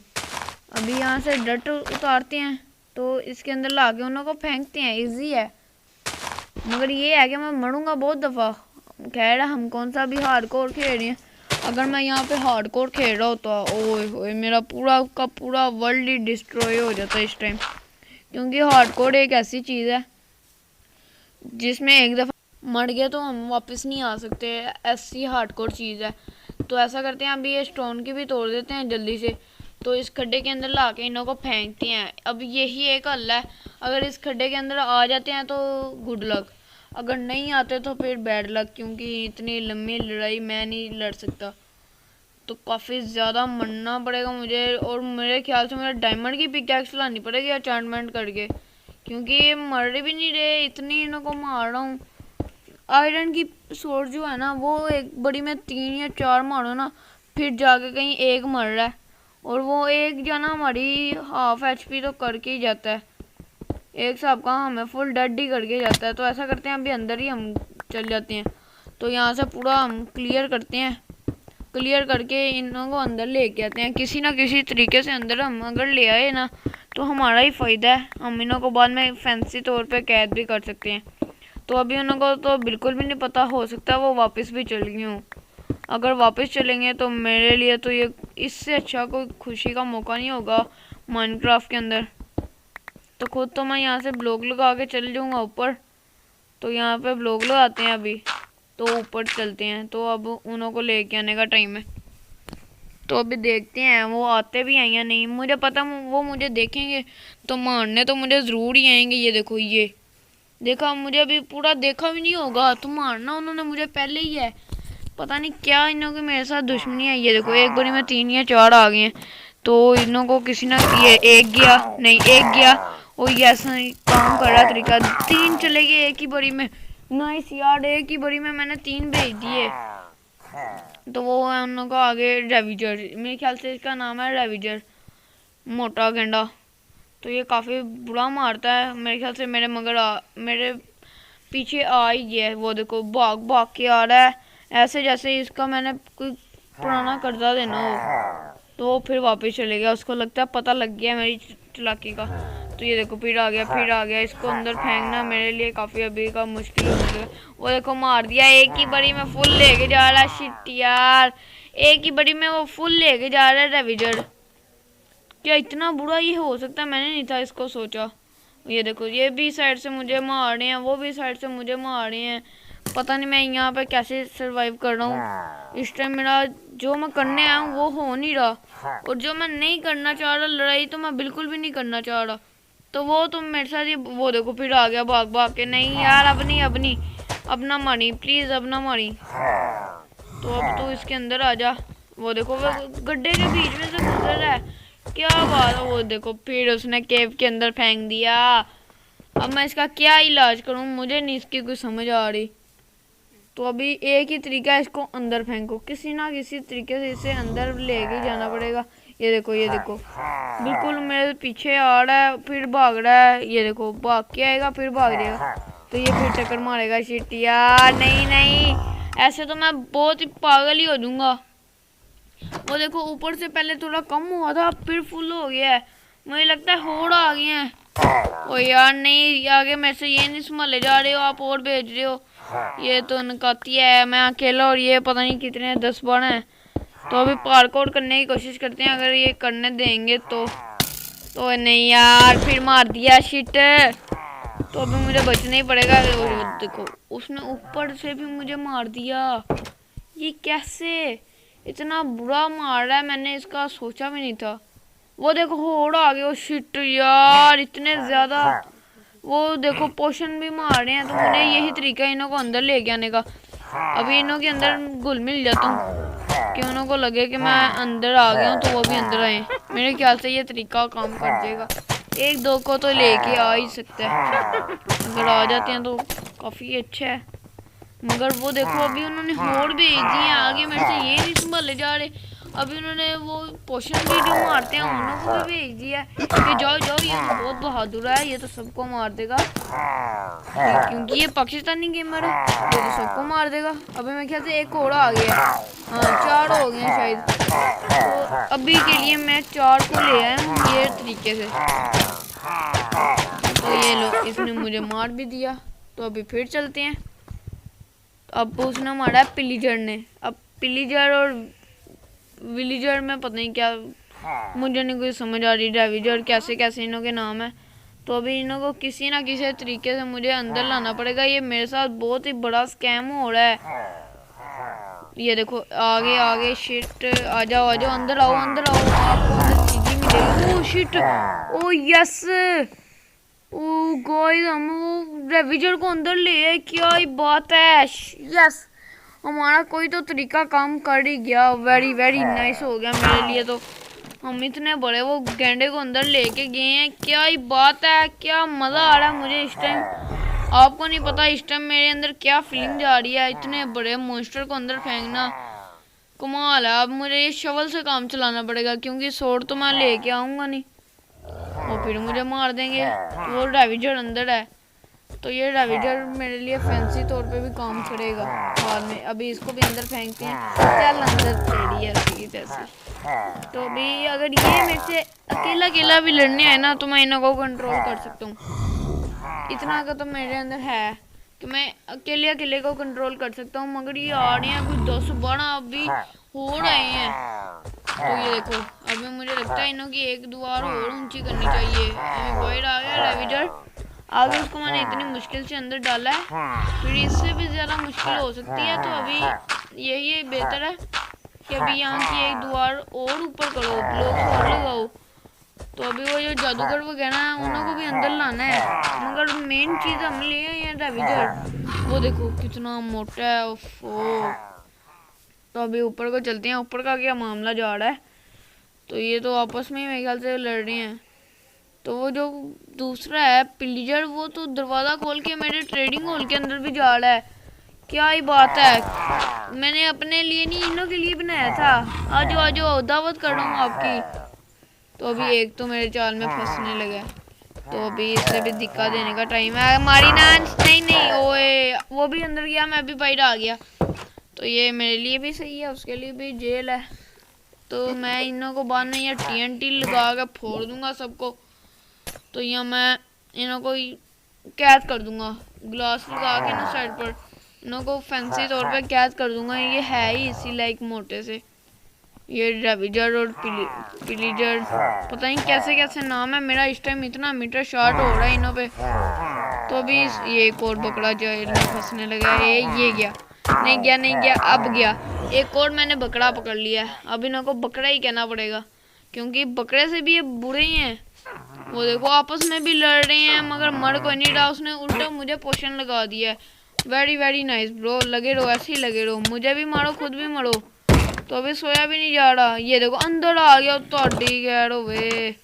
अभी यहाँ से डट उतारते हैं तो इसके अंदर ला के उन को फेंकते हैं, इजी है। मगर ये है कि मैं मरूंगा बहुत दफ़ा। खैर हम कौन सा भी हार्डकोर खेल रहे हैं, अगर मैं यहाँ पे हार्डकोर खेल रहा होता ओए होए मेरा पूरा का पूरा वर्ल्ड ही डिस्ट्रॉय हो जाता इस टाइम, क्योंकि हार्डकोर एक ऐसी चीज़ है जिसमें एक दफ़ा मर गया तो हम वापस नहीं आ सकते, ऐसी हार्डकोर चीज़ है। तो ऐसा करते हैं अभी ये स्टोन की भी तोड़ देते हैं जल्दी से। तो इस खड्डे के अंदर ला के इनों को फेंकते हैं। अब यही एक हल है, अगर इस खड्डे के अंदर आ जाते हैं तो गुड लक, अगर नहीं आते तो फिर बैड लक, क्योंकि इतनी लंबी लड़ाई मैं नहीं लड़ सकता। तो काफ़ी ज़्यादा मरना पड़ेगा मुझे, और मेरे ख्याल से मुझे डायमंड की पिकैक्स लानी पड़ेगी एन्चेंटमेंट करके, क्योंकि ये मर भी नहीं रहे, इतनी इनों को मार रहा हूँ। आयरन की सोर्ड जो है ना वो एक बड़ी में 3 या 4 मारो ना फिर जाके कहीं एक मर रहा है, और वो एक जना हमारी हाफ HP तो करके ही जाता है, एक साहब का हमें फुल डेड ही करके जाता है। तो ऐसा करते हैं अभी अंदर ही हम चल जाते हैं। तो यहाँ से पूरा हम क्लियर करते हैं। क्लियर करके इनों को अंदर लेके आते हैं। किसी ना किसी तरीके से अंदर हम अगर ले आए ना तो हमारा ही फ़ायदा है। हम इनों को बाद में फैंसी तौर पे कैद भी कर सकते हैं। तो अभी उन को तो बिल्कुल भी नहीं पता, हो सकता है वो वापस भी चल गई हूँ। अगर वापस चलेंगे तो मेरे लिए तो ये इससे अच्छा कोई खुशी का मौका नहीं होगा माइनक्राफ्ट के अंदर। तो खुद तो मैं यहाँ से ब्लॉक लगा के चल जाऊँगा ऊपर। तो यहाँ पे ब्लॉक लगाते हैं अभी, तो ऊपर चलते हैं। तो अब उन्हों को लेके आने का टाइम है। तो अभी देखते हैं वो आते भी हैं या नहीं। मुझे पता वो मुझे देखेंगे तो मारने तो मुझे ज़रूर ही आएंगे। ये देखो, ये देखा, मुझे अभी पूरा देखा भी नहीं होगा तो मारना उन्होंने मुझे पहले ही है। पता नहीं क्या इन्हों की मेरे साथ दुश्मनी है। ये देखो, एक बारी में 3 या 4 आ गए हैं। तो इन्हों को किसी ना, ये एक गया, नहीं एक गया, और ये ऐसा काम कर रहा तरीका। 3 चले गए एक ही बारी में। नाइस यार, एक ही बारी में मैंने 3 भेज दिए। तो वो है उन लोगों को आगे रेविजर, मेरे ख्याल से इसका नाम है रेविजर, मोटा गेंडा। तो ये काफ़ी बुरा मारता है मेरे ख्याल से। मेरे पीछे आ ही गया है। वो देखो, भाग भाग के आ रहा है ऐसे जैसे इसका मैंने कोई पुराना कर्जा देना हो। तो वो फिर वापस चले गया, उसको लगता है पता लग गया मेरी चालाकी का। तो ये देखो, फिर आ गया। इसको अंदर फेंकना मेरे लिए काफ़ी अभी का मुश्किल हो गया। वो देखो, मार दिया एक ही बड़ी में, फुल लेके जा रहा है। शिट यार, एक ही बड़ी में वो फुल लेके जा रहा है रेविजर। क्या इतना बुरा ये हो सकता है? मैंने नहीं था इसको सोचा। ये देखो, ये भी साइड से मुझे मार रहे हैं, वो भी साइड से मुझे मार रहे हैं। पता नहीं मैं यहाँ पे कैसे सरवाइव कर रहा हूँ। इस टाइम मेरा जो मैं करने आया हूँ वो हो नहीं रहा, और जो मैं नहीं करना चाह रहा, लड़ाई तो मैं बिल्कुल भी नहीं करना चाह रहा। तो वो तुम मेरे साथ ही, वो देखो फिर आ गया भाग भाग के। नहीं यार, अब ना मारी प्लीज़, अब ना मारी। तो अब तो इसके अंदर आ जा। वो देखो, वो गड्ढे के बीच में से गुजर रहा है। क्या बात है। वो देखो, फिर उसने केव के अंदर फेंक दिया। अब मैं इसका क्या इलाज करूं, मुझे नहीं इसकी कोई समझ आ रही। तो अभी एक ही तरीका है, इसको अंदर फेंको, किसी ना किसी तरीके से इसे अंदर लेके जाना पड़ेगा। ये देखो, बिल्कुल मेरे पीछे आ रहा है, फिर भाग रहा है। ये देखो, भाग के आएगा फिर भाग जाएगा। तो ये फिर चक्कर मारेगा। शिट यार, नहीं, ऐसे तो मैं बहुत ही पागल ही हो जाऊंगा। वो देखो, ऊपर से पहले थोड़ा कम हुआ था, फिर फुल हो गया है। मुझे लगता है होड़ आ गए हैं। ओ यार नहीं, आगे मेरे से ये नहीं संभाले जा रहे हो आप, और भेज रहे हो। ये तो नकाती है, मैं अकेला और ये पता नहीं कितने 10-12 हैं। तो अभी पार्कआउट करने की कोशिश करते हैं, अगर ये करने देंगे तो नहीं यार, फिर मार दिया। शिट, तो अभी मुझे बचना ही पड़ेगा। देखो, उसने ऊपर से भी मुझे मार दिया। ये कैसे इतना बुरा मार रहा है, मैंने इसका सोचा भी नहीं था। वो देखो, होड़ आ गया। शिट यार, इतने ज़्यादा। वो देखो, पोशन भी मार रहे हैं। तो मुझे यही तरीका है इन्हों को अंदर लेके आने का। अभी इन्हों के अंदर घुल मिल जाता हूँ कि उन्हों को लगे कि मैं अंदर आ गया हूँ, तो वो भी अंदर आए। मेरे ख्याल से ये तरीका काम कर देगा। 1-2 को तो लेके आ ही सकता है, अगर आ जाते हैं तो काफ़ी अच्छा है। मगर वो देखो, अभी उन्होंने होड़ भेज दी है आगे, मेरे से ये नहीं संभाले जा रहे। अभी उन्होंने वो पोशन भी जो मारते हैं उन्हों को भी भेज दिया है कि जाओ, ये बहुत बहादुर है, ये तो सबको मार देगा। क्योंकि ये पाकिस्तानी गेमर है, ये तो सबको मार देगा। अभी मेरे ख्याल से एक और आ गया। हाँ, 4 हो गए हैं शायद। तो अभी के लिए मैं 4 को ले आया हूँ ये तरीके से। तो ये लो, इसने मुझे मार भी दिया। तो अभी फिर चलते हैं। अब उसने मारा है पिलीजर ने। अब पिलीजर और विलीजर में पता नहीं क्या, मुझे नहीं कोई समझ आ रही। रेविजर कैसे इनों के नाम है। तो अभी इनों को किसी ना किसी तरीके से मुझे अंदर लाना पड़ेगा। ये मेरे साथ बहुत ही बड़ा स्कैम हो रहा है। ये देखो, आगे। शिट, आ जाओ अंदर आओ। आपको अंदर चीज़ें मिलेगी। ओह शिट, ओह यस, ओ गाइस, हम वो रेविजर को अंदर ले आए। क्या ही बात है। यस, हमारा कोई तो तरीका काम कर ही गया। वेरी नाइस हो गया मेरे लिए। तो हम इतने बड़े वो गेंडे को अंदर लेके गए हैं। क्या ही बात है, क्या मज़ा आ रहा है मुझे इस टाइम। आपको नहीं पता इस टाइम मेरे अंदर क्या फीलिंग जा रही है। इतने बड़े मॉन्स्टर को अंदर फेंकना कमाल है। अब मुझे ये शवल से काम चलाना पड़ेगा, क्योंकि सोर्ड तो मैं लेके आऊँगा नहीं, और फिर मुझे मार देंगे। तो वो रेविजर अंदर है। तो ये रेविजर मेरे लिए फैंसी तौर पे भी काम करेगा बाद में। अभी इसको भी अंदर फेंकते हैं, चल अंदर टेढ़ी है की जैसे। तो अभी अगर ये मेरे से अकेला अकेला भी लड़ने आए ना तो मैं इन्हों को कंट्रोल कर सकता हूँ। इतना का तो मेरे अंदर है कि मैं अकेले अकेले को कंट्रोल कर सकता हूँ। मगर ये आ रहे हैं कुछ 10-12 अभी हो रहे हैं। तो ये देखो अभी मुझे लगता है इन्हों की एक दीवार और ऊंची करनी चाहिए। अभी वाइड आ गया रेविजर, आगे उसको मैंने इतनी मुश्किल से अंदर डाला है, फिर इससे भी ज़्यादा मुश्किल हो सकती है। तो अभी यही बेहतर है कि अभी यहाँ की एक दीवार और ऊपर करो, ब्लॉक्स और लगाओ। तो अभी वो जो जादूगर वगैरह हैं उन्हों को भी अंदर लाना है, मगर मेन चीज़ हम लिए हैं रेविजर। वो देखो कितना मोटा है, ओफो। तो अभी ऊपर को चलते हैं, ऊपर का क्या मामला जा रहा है। तो ये तो आपस में ही मेरे ख्याल से लड़ रहे हैं। तो वो जो दूसरा है पिलीजर, वो तो दरवाज़ा खोल के मेरे ट्रेडिंग हॉल के अंदर भी जा रहा है। क्या ही बात है, मैंने अपने लिए नहीं इन्हों के लिए बनाया था। आजो आजो दावत कर रहा हूँ आपकी। तो अभी एक तो मेरे जाल में फंसने लगा, तो अभी इसे भी दिक्कत देने का टाइम है। हमारी नांस नहीं ओए, वो भी अंदर गया, मैं भी बाहर आ गया। तो ये मेरे लिए भी सही है, उसके लिए भी जेल है। तो मैं इन्हों को बाद में यहाँ TNT लगा के फोड़ दूंगा सबको। तो यहाँ मैं इन्हों को कैद कर दूंगा, ग्लास लगा के ना साइड पर इन्हों को फैंसी तौर पे कैद कर दूंगा। ये है ही इसी लाइक मोटे से। ये रेविजर और पिलीजर, पता नहीं कैसे कैसे नाम है। मेरा इस टाइम इतना मीटर शॉर्ट हो रहा है इन्हों पे। तो अभी ये एक और बकरा जेल में फंसने लगा है। ये गया, नहीं गया, नहीं गया, अब गया। एक और मैंने बकरा पकड़ लिया है। अब इन्हों को बकरा ही कहना पड़ेगा, क्योंकि बकरे से भी ये बुरे ही हैं। वो देखो आपस में भी लड़ रहे हैं, मगर मर कोई नहीं रहा। उसने उल्टा मुझे पोशन लगा दिया है। वेरी वेरी नाइस ब्रो, लगे रहो ऐसे ही लगे रहो, मुझे भी मारो खुद भी मरो। तो अभी सोया भी नहीं जा रहा। ये देखो अंदर आ गया, तोड़ी कह रहो वे।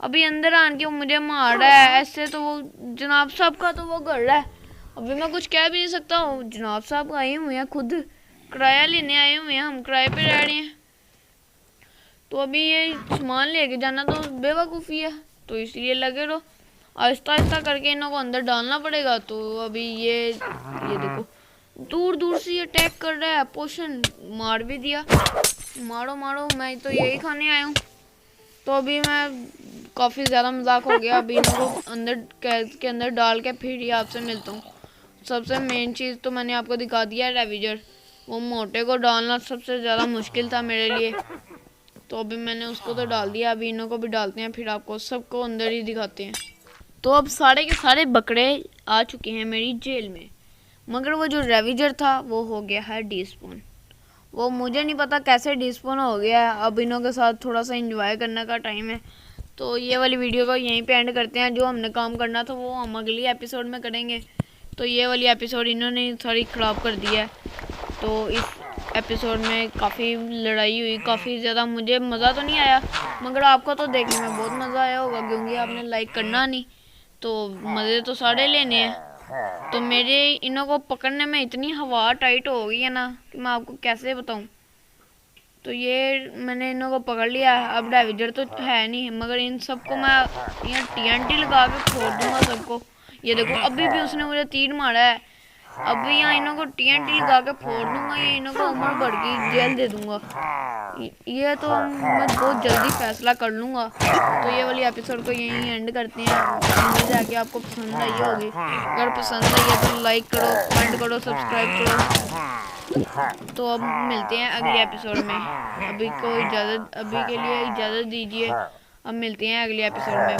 अभी अंदर आन के मुझे मार रहा है। ऐसे तो वो जनाब साहब का तो वो कर रहा है, अभी मैं कुछ कह भी नहीं सकता हूँ। जनाब साहब आए हुए हैं, खुद किराया लेने आए हुए हैं, हम किराए पे रह रहे हैं। तो अभी ये सामान लेके जाना तो बेवकूफ़ी है, तो इसलिए लगे रहो। आहिस्ता आहिस्ता करके इन्हों को अंदर डालना पड़ेगा। तो अभी ये देखो दूर दूर से ये अटैक कर रहा है। पोशन मार भी दिया, मारो मारो, मैं तो यही खाने आया हूँ। तो अभी मैं काफ़ी ज़्यादा मजाक हो गया। अभी इनको अंदर कैद के अंदर डाल के फिर ही आपसे मिलता हूँ। सबसे मेन चीज़ तो मैंने आपको दिखा दिया है रेविजर। वो मोटे को डालना सबसे ज़्यादा मुश्किल था मेरे लिए, तो अभी मैंने उसको तो डाल दिया। अभी इन्हों को भी डालते हैं, फिर आपको सबको अंदर ही दिखाते हैं। तो अब सारे के सारे बकरे आ चुके हैं मेरी जेल में, मगर वो जो रेविजर था वो हो गया है डिस्पोन। वो मुझे नहीं पता कैसे डिस्पोन हो गया है। अब इन्हों के साथ थोड़ा सा एंजॉय करने का टाइम है। तो ये वाली वीडियो को यहीं पे एंड करते हैं। जो हमने काम करना था वो हम अगली एपिसोड में करेंगे। तो ये वाली एपिसोड इन्होंने सारी ख़राब कर दी है। तो इस एपिसोड में काफ़ी लड़ाई हुई, काफ़ी ज़्यादा। मुझे मज़ा तो नहीं आया, मगर आपको तो देखने में बहुत मज़ा आया होगा, क्योंकि आपने लाइक करना नहीं। तो मज़े तो सारे लेने हैं। तो मेरे इन्हों को पकड़ने में इतनी हवा टाइट हो गई है ना कि मैं आपको कैसे बताऊं। तो ये मैंने इन्हों को पकड़ लिया है। अब रेविजर तो है नहीं, मगर इन सबको मैं यहाँ TNT लगा के फोड़ दूंगा सबको। ये देखो अभी भी उसने मुझे तीर मारा है। अभी यहाँ इन्हों को TNT लगा के फोड़ दूंगा, ये इन्हों को उम्र भर की जेल दे दूंगा। ये तो मैं बहुत जल्दी फैसला कर लूँगा। तो ये वाली एपिसोड को यहीं एंड करते हैं। उम्मीद है कि आपको पसंद आई होगी। अगर पसंद आई है तो लाइक करो, कमेंट करो, सब्सक्राइब करो। तो अब मिलते हैं अगले एपिसोड में। अभी के लिए इजाज़त दीजिए। अब मिलते हैं अगले एपिसोड में।